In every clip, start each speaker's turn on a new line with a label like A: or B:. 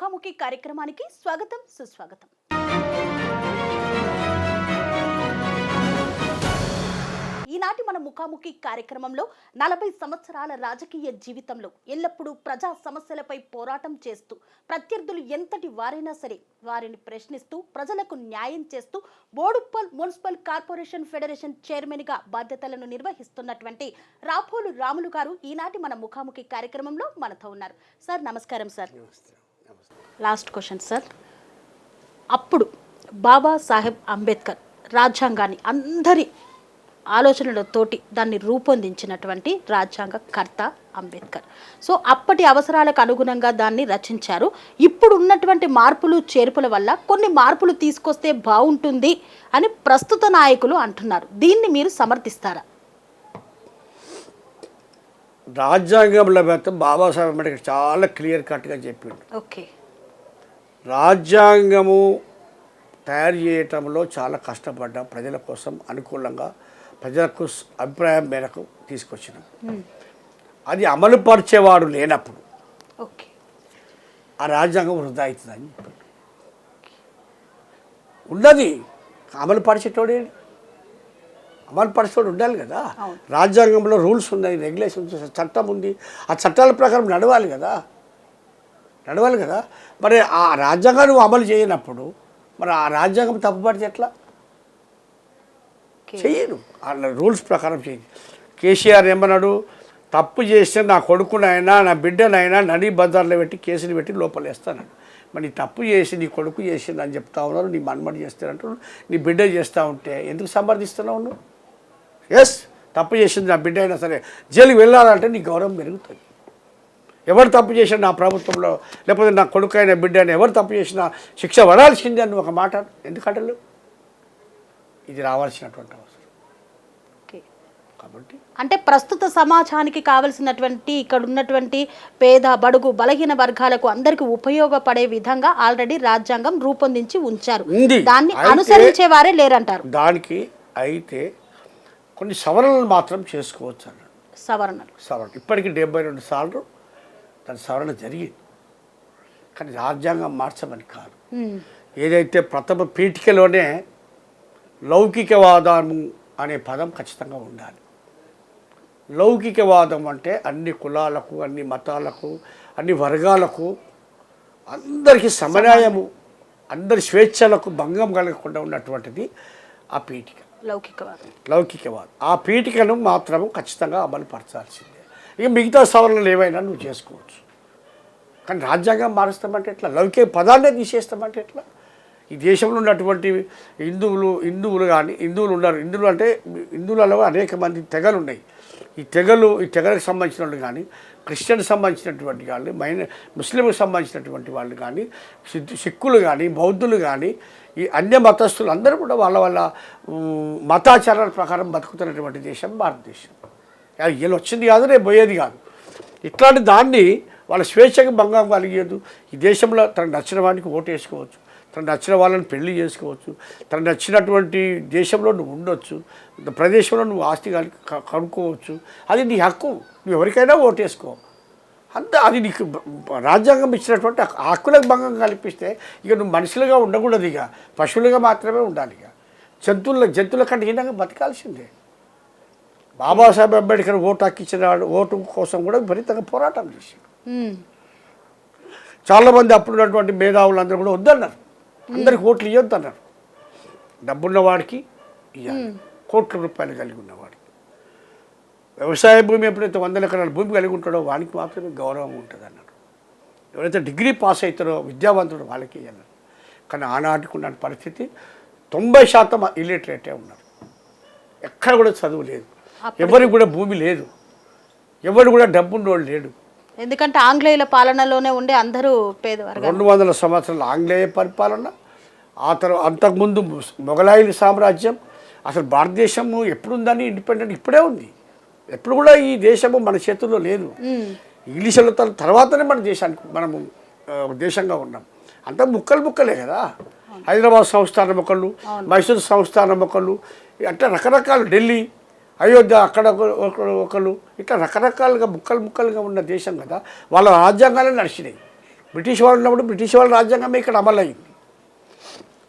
A: ముఖాముఖి కార్యక్రమానికి స్వాగతం సుస్వాగతం. ఈనాటి మన ముఖాముఖి కార్యక్రమంలో 40 సంవత్సరాల రాజకీయ జీవితంలో ఎల్లప్పుడూ ప్రజా సమస్యలపై పోరాటం చేస్తూ ప్రత్యర్థులు ఎంతటి వారైనా సరే వారిని ప్రశ్నిస్తూ ప్రజలకు న్యాయం చేస్తూ బోడుప్పల్ మున్సిపల్ కార్పొరేషన్ ఫెడరేషన్ చైర్మన్గా బాధ్యతలను నిర్వహిస్తున్నటువంటి రాపోలు రాములు గారు ఈనాటి మన ముఖాముఖి కార్యక్రమంలో మనతో ఉన్నారు. సార్ నమస్కారం సార్. లాస్ట్ క్వశ్చన్ సార్, అప్పుడు బాబాసాహెబ్ అంబేద్కర్ రాజ్యాంగాన్ని అందరి ఆలోచనలతోటి దాన్ని రూపొందించినటువంటి రాజ్యాంగ కర్త అంబేద్కర్. సో అప్పటి అవసరాలకు అనుగుణంగా దాన్ని రచించారు. ఇప్పుడు ఉన్నటువంటి మార్పులు చేర్పుల వల్ల కొన్ని మార్పులు తీసుకొస్తే బాగుంటుంది అని ప్రస్తుత నాయకులు అంటున్నారు. దీన్ని మీరు సమర్థిస్తారా?
B: రాజ్యాంగంలో బాబాసాహెబ్ అంబేద్కర్ చాలా క్లియర్ కట్గా చెప్పిండు.
A: ఓకే,
B: రాజ్యాంగము తయారు చేయటంలో చాలా కష్టపడ్డాం, ప్రజల కోసం అనుకూలంగా ప్రజలకు అభిప్రాయం మేరకు తీసుకొచ్చినాం. అది అమలు పరిచేవాడు లేనప్పుడు
A: ఓకే
B: ఆ రాజ్యాంగం వృధా అవుతుందని చెప్పాడు. ఉన్నది అమలు పరిచేటోడే, అమలు పరిచేటోడు ఉండాలి కదా. రాజ్యాంగంలో రూల్స్ ఉన్నాయి, రెగ్యులేషన్స్, చట్టం ఉంది. ఆ చట్టాల ప్రకారం నడవాలి కదా. మరి ఆ రాజ్యాంగాన్ని నువ్వు అమలు చేయనప్పుడు మరి ఆ రాజ్యాంగం తప్పుపడితే ఎట్లా? చెయ్యను, అలా రూల్స్ ప్రకారం చెయ్యి. కేసీఆర్ ఏమన్నాడు, తప్పు చేస్తే నా కొడుకునైనా నా బిడ్డనైనా నడి బజార్లో పెట్టి కేసులు పెట్టి లోపలేస్తాను. మరి నీ తప్పు చేసి నీ కొడుకు చేసింది అని చెప్తా ఉన్నారు, నీ మన్మడి చేస్తానంటున్నాడు, నీ బిడ్డ చేస్తూ ఉంటే ఎందుకు సమర్థిస్తున్నావు నువ్వు? ఎస్, తప్పు చేసింది నా బిడ్డ అయినా సరే జైలుకి వెళ్ళాలంటే నీ గౌరవం పెరుగుతుంది. ఎవరు తప్పు చేసినా నా ప్రభుత్వంలో లేకపోతే నా కొడుకు అయిన బిడ్డ అయినా ఎవరు తప్పు చేసినా శిక్ష పడాల్సిందే అని ఒక మాట ఎందుకంటే ఇది రావాల్సినటువంటి అవసరం. కాబట్టి
A: అంటే ప్రస్తుత సమాజానికి కావలసినటువంటి ఇక్కడ ఉన్నటువంటి పేద బడుగు బలహీన వర్గాలకు అందరికి ఉపయోగపడే విధంగా ఆల్రెడీ రాజ్యాంగం రూపొందించి ఉంచారు. దాన్ని అనుసరించే వారే లేరంటారు.
B: దానికి అయితే కొన్ని సవరణలు మాత్రం చేసుకోవచ్చు అన్నాడు. సవరణ ఇప్పటికీ 72 సార్లు దాని సవరణ జరిగింది. కానీ రాజ్యాంగం మార్చమని కాదు. ఏదైతే ప్రథమ పీఠికలోనే లౌకికవాదము అనే పదం ఖచ్చితంగా ఉండాలి. లౌకికవాదం అంటే అన్ని కులాలకు, అన్ని మతాలకు, అన్ని వర్గాలకు అందరికీ సమన్యాయము, అందరి స్వేచ్ఛలకు భంగం కలగకుండా ఉన్నటువంటిది ఆ పీఠిక, లౌకికవాదం. ఆ పీఠికను మాత్రము ఖచ్చితంగా అమలు పరచాల్సిందే. ఇక మిగతా సవరణలు ఏవైనా నువ్వు చేసుకోవచ్చు. కానీ రాజ్యాంగం మారుస్తామంటే ఎట్లా? లౌకిక పదాన్నే తీసేస్తామంటే ఎట్లా? ఈ దేశంలో ఉన్నటువంటి హిందువులు కానీ హిందువులు ఉన్నారు. హిందువులు అంటే హిందువులలో అనేక మంది తెగలు ఉన్నాయి. ఈ తెగలకు సంబంధించిన వాళ్ళు కానీ, క్రిస్టియన్కి సంబంధించినటువంటి కానీ, ముస్లింకి సంబంధించినటువంటి వాళ్ళు కానీ, సిక్కులు కానీ, బౌద్ధులు కానీ, ఈ అన్య మతస్థులు అందరూ కూడా వాళ్ళ మతాచారాల ప్రకారం బతుకుతున్నటువంటి దేశం భారతదేశం. వీళ్ళు వచ్చింది కాదు, రేపు పోయేది కాదు. ఇట్లాంటి దాన్ని వాళ్ళ స్వేచ్ఛకు భంగం కలిగేదు. ఈ దేశంలో తనకు నచ్చిన వాడికి ఓటు వేసుకోవచ్చు, తనకు నచ్చిన వాళ్ళని పెళ్లి చేసుకోవచ్చు, తనకు నచ్చినటువంటి దేశంలో నువ్వు ఉండొచ్చు, ప్రదేశంలో నువ్వు ఆస్తి కనుక్కోవచ్చు. అది నీ హక్కు, నువ్వు ఎవరికైనా ఓటు వేసుకో. అది నీకు రాజ్యాంగం ఇచ్చినటువంటి హక్కులకు భంగం కల్పిస్తే ఇక నువ్వు మనుషులుగా ఉండకూడదు, ఇక పశువులుగా మాత్రమే ఉండాలి. ఇక జంతువుల కంటే హీనంగా బతకాల్సిందే. బాబాసాహెబ్ అంబేద్కర్ ఓటు హక్కు ఇచ్చిన ఓటు కోసం కూడా విపరీతంగా పోరాటం చేశారు. చాలామంది అప్పుడున్నటువంటి మేధావులందరూ కూడా వద్దన్నారు, అందరికి ఓట్లు ఇవ్వద్దు అన్నారు. డబ్బున్నవాడికి ఇవ్వాలి, కోట్ల రూపాయలు కలిగి ఉన్నవాడికి. వ్యవసాయ భూమి ఎప్పుడైతే 100 ఎకరాల భూమి కలిగి ఉంటాడో వానికి మాత్రమే గౌరవం ఉంటుంది అన్నారు. ఎవరైతే డిగ్రీ పాస్ అవుతారో విద్యావంతుడు వాళ్ళకి ఇవ్వాలి. కానీ ఆనాటికి ఉన్న పరిస్థితి 90% ఇల్లిటరేటే ఉన్నారు. ఎక్కడ కూడా చదువు లేదు, ఎవరికి కూడా భూమి లేదు, ఎవరు కూడా డబ్బున్నోళ్ళు లేడు.
A: ఎందుకంటే ఆంగ్లేయుల పాలనలోనే ఉండే అందరూ పేదవారు.
B: 200 సంవత్సరాల ఆంగ్లేయ పరిపాలన, ఆ తర్వాత అంతకుముందు మొఘలాయుల సామ్రాజ్యం. అసలు భారతదేశము ఎప్పుడుందని ఇండిపెండెంట్ ఇప్పుడే ఉంది. ఎప్పుడు కూడా ఈ దేశము మన చేతుల్లో లేదు. ఇంగ్లీషుల తర్వాతనే మన దేశానికి మనము దేశంగా ఉన్నాం. అంతా ముక్కలే కదా. హైదరాబాద్ సంస్థానం ఒకళ్ళు, మైసూరు సంస్థానం ఒకళ్ళు, అంటే రకరకాలు, ఢిల్లీ, అయోధ్య అక్కడ ఒకళ్ళు, ఇట్లా రకరకాలుగా ముక్కలుగా ఉన్న దేశం కదా. వాళ్ళ రాజ్యాంగాలే నడిచినాయి. బ్రిటిష్ వాళ్ళు ఉన్నప్పుడు బ్రిటిష్ వాళ్ళ రాజ్యాంగమే ఇక్కడ అమలైంది,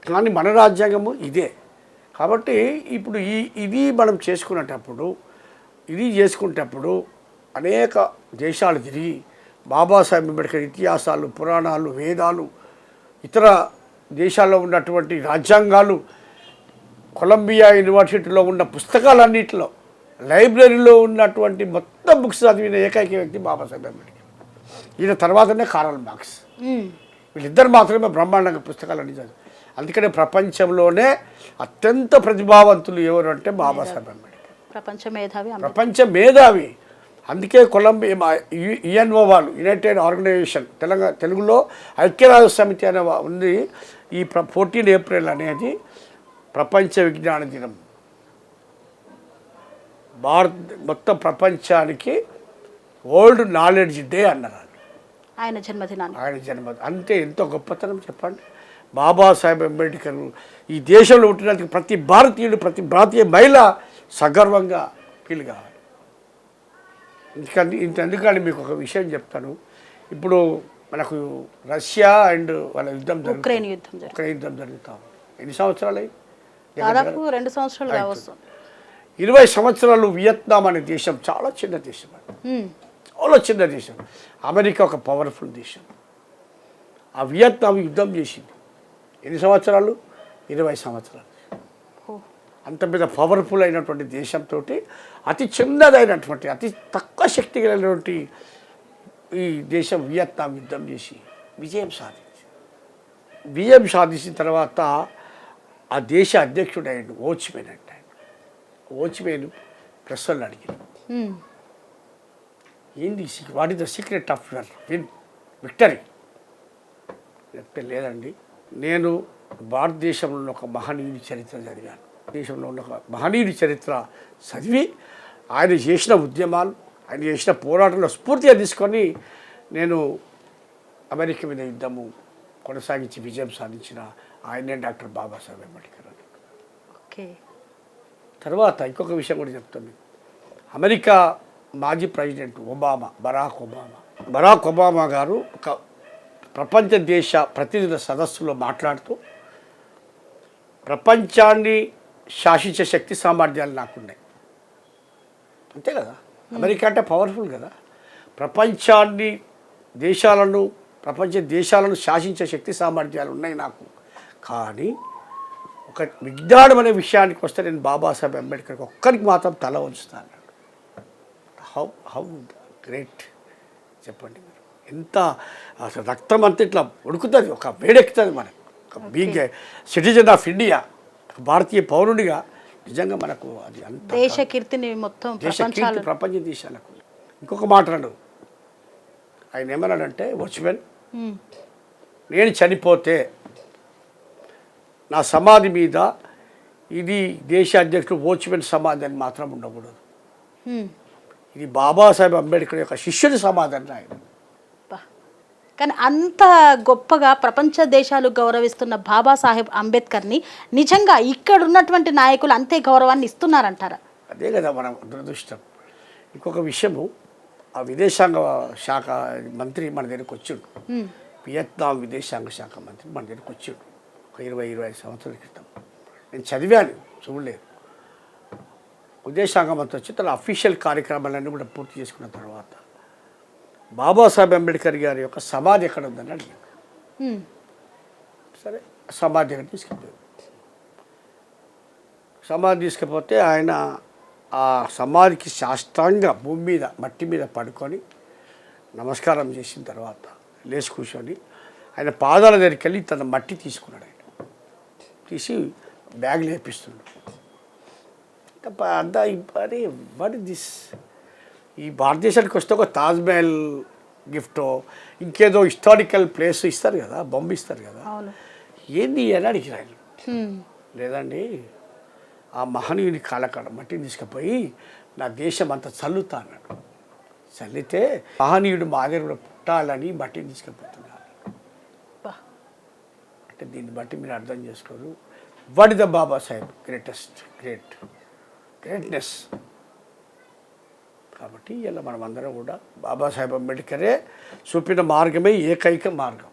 B: కానీ మన రాజ్యాంగము ఇదే. కాబట్టి ఇప్పుడు ఇది మనం చేసుకునేటప్పుడు అనేక దేశాలు తిరిగి బాబాసాహెబ్ అంబేద్కర్ ఇతిహాసాలు, పురాణాలు, వేదాలు, ఇతర దేశాల్లో ఉన్నటువంటి రాజ్యాంగాలు, కొలంబియా యూనివర్సిటీలో ఉన్న పుస్తకాలన్నింటిలో, లైబ్రరీలో ఉన్నటువంటి మొత్తం బుక్స్ చదివిన ఏకైక వ్యక్తి బాబాసాహెబ్ అంబేద్కర్. ఈయన తర్వాతనే కార్ల్ మార్క్స్. వీళ్ళిద్దరు మాత్రమే బ్రహ్మాండంగా పుస్తకాలన్నీ చదివి. అందుకనే ప్రపంచంలోనే అత్యంత ప్రతిభావంతులు ఎవరు అంటే బాబాసాహెబ్ అంబేద్కర్. ప్రపంచ మేధావి. అందుకే కొలంబియా యుఎన్ఓ వాళ్ళు, యునైటెడ్ ఆర్గనైజేషన్, తెలుగులో ఐక్యరాజ్య సమితి అనే ఉంది. ఈ 14 ఏప్రిల్ అనేది ప్రపంచ విజ్ఞాన దినం. మొత్తం ప్రపంచానికి వరల్డ్ నాలెడ్జ్ డే అన్నారు
A: ఆయన జన్మదినం. అంటే
B: ఎంతో గొప్పతనం చెప్పండి. బాబాసాహెబ్ అంబేద్కర్ ఈ దేశంలో ఉంటున్నందుకు ప్రతి భారతీయుడు, ప్రతి భారతీయ మహిళ సగర్వంగా ఫీల్ కావాలి. ఎందుకని మీకు ఒక విషయం చెప్తాను. ఇప్పుడు మనకు రష్యా అండ్ వాళ్ళ
A: ఉక్రెయిన్
B: యుద్ధం జరుగుతా ఉంది. ఎన్ని సంవత్సరాలు అయింది?
A: దాదాపు 2 సంవత్సరాలు కావచ్చు.
B: 20 సంవత్సరాలు. వియత్నాం అనే దేశం చాలా చిన్న దేశం, చాలా చిన్న దేశం. అమెరికా ఒక పవర్ఫుల్ దేశం. ఆ వియత్నాం యుద్ధం చేసింది. ఎన్ని సంవత్సరాలు? 20 సంవత్సరాలు. అంత పెద్ద పవర్ఫుల్ అయినటువంటి దేశంతో అతి చిన్నదైనటువంటి, అతి తక్కువ శక్తి కలిగినటువంటి ఈ దేశం వియత్నాం యుద్ధం చేసి విజయం సాధించిన తర్వాత ఆ దేశ అధ్యక్షుడు అయ్యాడు వాచ్మెన్ అంటే. వాచ్మెన్ ప్రెస్ వాళ్ళు అడిగారు, ఏంది what is the secret of your victory? చెప్తే లేదండి, నేను భారతదేశంలో ఉన్న ఒక మహనీయుని చరిత్ర చదివాను. దేశంలో ఉన్న ఒక మహనీయుని చరిత్ర చదివి ఆయన చేసిన ఉద్యమాలు, ఆయన చేసిన పోరాటంలో స్ఫూర్తిగా తీసుకొని నేను అమెరికా మీద యుద్ధము కొనసాగించి విజయం సాధించిన ఆయనే డాక్టర్ బాబాసాహెబ్ అంబేద్కర్. తర్వాత ఇంకొక విషయం కూడా చెప్తాను. అమెరికా మాజీ ప్రెసిడెంట్ బరాక్ ఒబామా గారు ఒక ప్రపంచ దేశ ప్రతినిధుల సదస్సులో మాట్లాడుతూ, ప్రపంచాన్ని శాసించే శక్తి సామర్థ్యాలు నాకున్నాయి. అంతే కదా, అమెరికా అంటే పవర్ఫుల్ కదా. ప్రపంచ దేశాలను శాసించే శక్తి సామర్థ్యాలు ఉన్నాయి నాకు. కానీ ఒక విజ్ఞానం అనే విషయానికి వస్తే నేను బాబాసాహెబ్ అంబేద్కర్కి ఒక్కరికి మాత్రం తల ఉంచుతాను. హౌ గ్రేట్ చెప్పండి మీరు. ఎంత అసలు రక్తం అంతా ఇట్లా ఉడుకుతుంది, ఒక వేడెక్కుతుంది మనకు. ఒక బీగ్ సిటిజన్ ఆఫ్ ఇండియా, భారతీయ పౌరునిగా నిజంగా మనకు అది అంత
A: దేశ కీర్తిని మొత్తం
B: ప్రపంచ దేశాలకు. ఇంకొక మాట్లాడు, ఆయన ఏమన్నాడంటే, వాచ్మెన్, నేను చనిపోతే నా సమాధి మీద ఇది దేశ అధ్యక్షుడు వాచ్మెన్ సమాధి అని మాత్రం ఉండకూడదు, ఇది బాబాసాహెబ్ అంబేద్కర్ యొక్క శిష్యుడి సమాధి అని ఆయన.
A: కానీ అంత గొప్పగా ప్రపంచ దేశాలు గౌరవిస్తున్న బాబాసాహెబ్ అంబేద్కర్ని నిజంగా ఇక్కడ ఉన్నటువంటి నాయకులు అంతే గౌరవాన్ని ఇస్తున్నారంటారా?
B: అదే కదా మన దురదృష్టం. ఇంకొక విషయము, ఆ విదేశాంగ శాఖ మంత్రి మన దగ్గరికి వచ్చిండు. వియత్నాం విదేశాంగ శాఖ మంత్రి మన దగ్గరికి వచ్చిండు ఒక 20-25 సంవత్సరాల క్రితం. నేను చదివాను, చూడలేదు. విదేశాంగ మంత్రి వచ్చి తన అఫీషియల్ కార్యక్రమాలన్నీ కూడా పూర్తి చేసుకున్న తర్వాత బాబాసాహెబ్ అంబేద్కర్ గారి యొక్క సమాధి ఎక్కడ ఉందని అడిగాను. సరే, సమాధి ఎక్కడ తీసుకెళ్ళారు. సమాధి తీసుకపోతే ఆయన ఆ సమాధికి శాస్త్రంగా భూమి మీద మట్టి మీద పడుకొని నమస్కారం చేసిన తర్వాత లేచి కూర్చొని ఆయన పాదాల దగ్గరికి వెళ్ళి తన మట్టి తీసుకున్నాడు. ఆయన తీసి బ్యాగ్లో వేపిస్తున్నాడు. అంతా అరే వాట్ ఇస్ దిస్? ఈ భారతదేశానికి వస్తే ఒక తాజ్మహల్ గిఫ్టో ఇంకేదో హిస్టారికల్ ప్లేస్ ఇస్తారు కదా, బొమ్మ ఇస్తారు కదా, ఏంది అని అడిగారు ఆయన. లేదండి, ఆ మహనీయుని కాలకాడ మట్టిని తీసుకుపోయి నా దేశం అంతా చల్లుతా అన్నాడు. చల్లితే మహనీయుడు మా దగ్గర కూడా పుట్టాలని మట్టిని తీసుకుపోతున్నారు. అంటే దీన్ని బట్టి మీరు అర్థం చేసుకోరు, what is the Babasaheb greatness. కాబట్టి ఇలా మనమందరం కూడా బాబాసాహెబ్ అంబేద్కరే చూపిన మార్గమే ఏకైక మార్గం.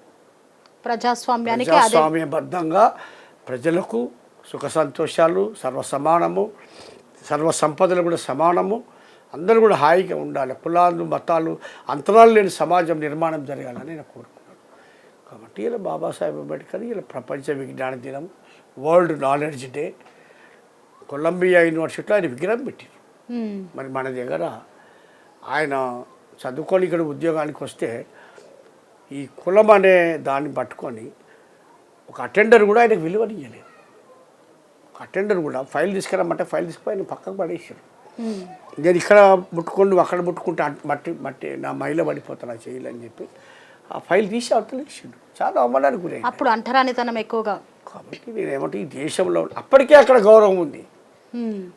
A: ప్రజాస్వామ్యానికి
B: ప్రజాస్వామ్యబద్ధంగా ప్రజలకు సుఖ సంతోషాలు సర్వసమానము, సర్వ సంపదలు కూడా సమానము, అందరూ కూడా హాయిగా ఉండాలి, కులాలు మతాలు అంతరాలు లేని సమాజం నిర్మాణం జరగాలని నేను కోరుకున్నాను. కాబట్టి ఇలా బాబాసాహెబ్ అంబేద్కర్ ఇలా ప్రపంచ విజ్ఞాన దినం, వరల్డ్ నాలెడ్జ్ డే, కొలంబియా యూనివర్సిటీలో ఆయన విగ్రహం పెట్టారు. మరి మన దగ్గర ఆయన చదువుకొని ఇక్కడ ఉద్యోగానికి వస్తే ఈ కులం అనే దాన్ని పట్టుకొని ఒక అటెండర్ కూడా ఆయనకు విలువనియ్యలేదు. ఒక అటెండర్ కూడా ఫైల్ తీసుకురమ్మంటే ఫైల్ తీసుకుపోయి ఆయన పక్కకు పడేసారు. నేను ఇక్కడ ముట్టుకొని అక్కడ ముట్టుకుంటే మట్టి నా మైల పడిపోతాను చేయాలని చెప్పి ఆ ఫైల్ తీసి అవతలేసాడు. చాలా అవమానానికి గురైంది.
A: అప్పుడు అంటరానితనం ఎక్కువగా.
B: కాబట్టి నేనేమంటే ఈ దేశంలో అప్పటికే అక్కడ గౌరవం ఉంది.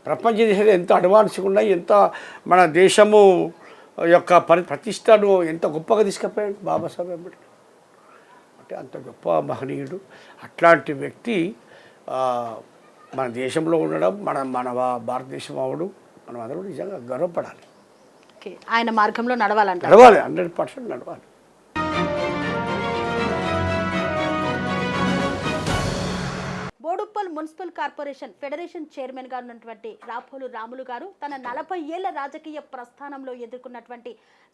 B: ప్రపంచ దేశాలు ఎంత అడ్వాన్స్గా ఉన్నాయి, ఎంత మన దేశము యొక్క ప్రతిష్టను ఎంత గొప్పగా తీసుకుపోయాడు బాబాసాహెబ్ అంబేద్కర్. అంటే అంత గొప్ప మహనీయుడు. అట్లాంటి వ్యక్తి మన దేశంలో ఉండడం, మన భారతదేశం అవడం మనం అందరూ నిజంగా గర్వపడాలి.
A: ఆయన మార్గంలో నడవాలి
B: 100% నడవాలి.
A: బోడుప్పల్ మున్సిపల్ కార్పొరేషన్ ఫెడరేషన్ చైర్మన్గా ఉన్నటువంటి రాపోలు రాములు గారు తన 40 ఏళ్ల రాజకీయ ప్రస్థానంలో ఎదుర్కొన్నటువంటి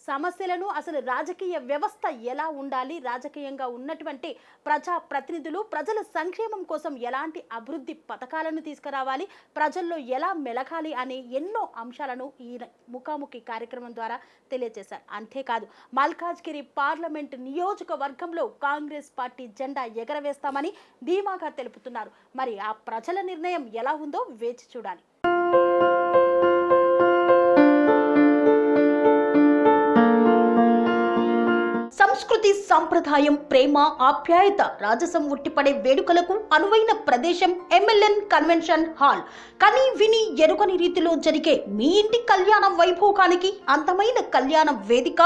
A: సమస్యలను, అసలు రాజకీయ వ్యవస్థ ఎలా ఉండాలి, రాజకీయంగా ఉన్నటువంటి ప్రజా ప్రతినిధులు ప్రజల సంక్షేమం కోసం ఎలాంటి అభివృద్ధి పథకాలను తీసుకురావాలి, ప్రజల్లో ఎలా మెలగాలి అనే ఎన్నో అంశాలను ఈ ముఖాముఖి కార్యక్రమం ద్వారా తెలియజేశారు. అంతేకాదు మల్కాజ్గిరి పార్లమెంట్ నియోజకవర్గంలో కాంగ్రెస్ పార్టీ జెండా ఎగరవేస్తామని ధీమాగా తెలుపుతున్నారు. మరి ఆ ప్రజల నిర్ణయం ఎలా ఉందో వేచి చూడాలి. సంస్కృతి, సంప్రదాయం, ప్రేమ, ఆప్యాయత, రాజసం ఉట్టిపడే వేడుకలకు అనువైన ప్రదేశం ఎంఎల్ఎన్ కన్వెన్షన్ హాల్. కని విని ఎరుగని రీతిలో జరిగే మీ ఇంటి కళ్యాణ వైభోగానికి అందమైన కళ్యాణ వేదిక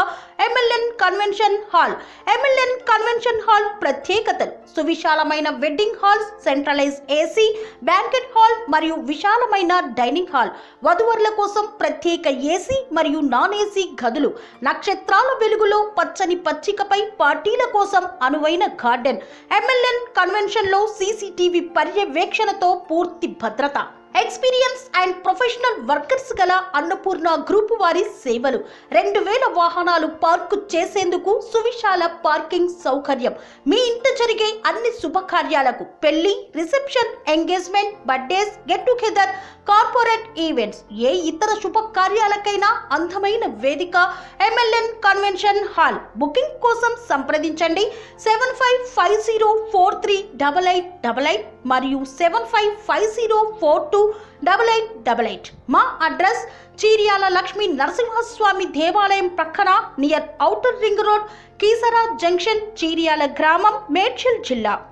A: MLN convention hall. MLN convention hall ప్రత్యేకతలు: సువిశాలమైన wedding halls, centralise AC banquet hall మరియు విశాలమైన డైనింగ్ హాల్, వధువరుల కోసం ప్రత్యేక ఏసీ మరియు నాన్ ఏసీ గదులు, నక్షత్రాల వెలుగులో పచ్చని పచ్చికపై పార్టీల కోసం అనువైన గార్డెన్. ఎంఎల్ఎన్ కన్వెన్షన్ లో సీసీటీవీ పర్యవేక్షణతో పూర్తి భద్రత. ఎక్స్పీరియన్స్ అండ్ ప్రొఫెషనల్ వర్కర్స్ గల అన్నపూర్ణ గ్రూప్ వారి సేవలు. 2000 వాహనాలు పార్కు చేసేందుకు సువిశాల పార్కింగ్ సౌకర్యం. మీ ఇంట జరిగే అన్ని శుభకార్యాలకు, పెళ్లి, reception, engagement, birthdays, get together, corporate events, ఏ ఇతర శుభకార్యాలకైనా అందమైన వేదిక ఎంఎల్ఎన్ కన్వెన్షన్ హాల్. బుకింగ్ కోసం సంప్రదించండి 7550438888 మరియు 7550428888. మా అడ్రస్ చీర్యాల లక్ష్మీ నరసింహస్వామి దేవాలయం ప్రక్కన, near outer ring road, Keesara junction, Cheeryal గ్రామం, మేడ్చల్ జిల్లా.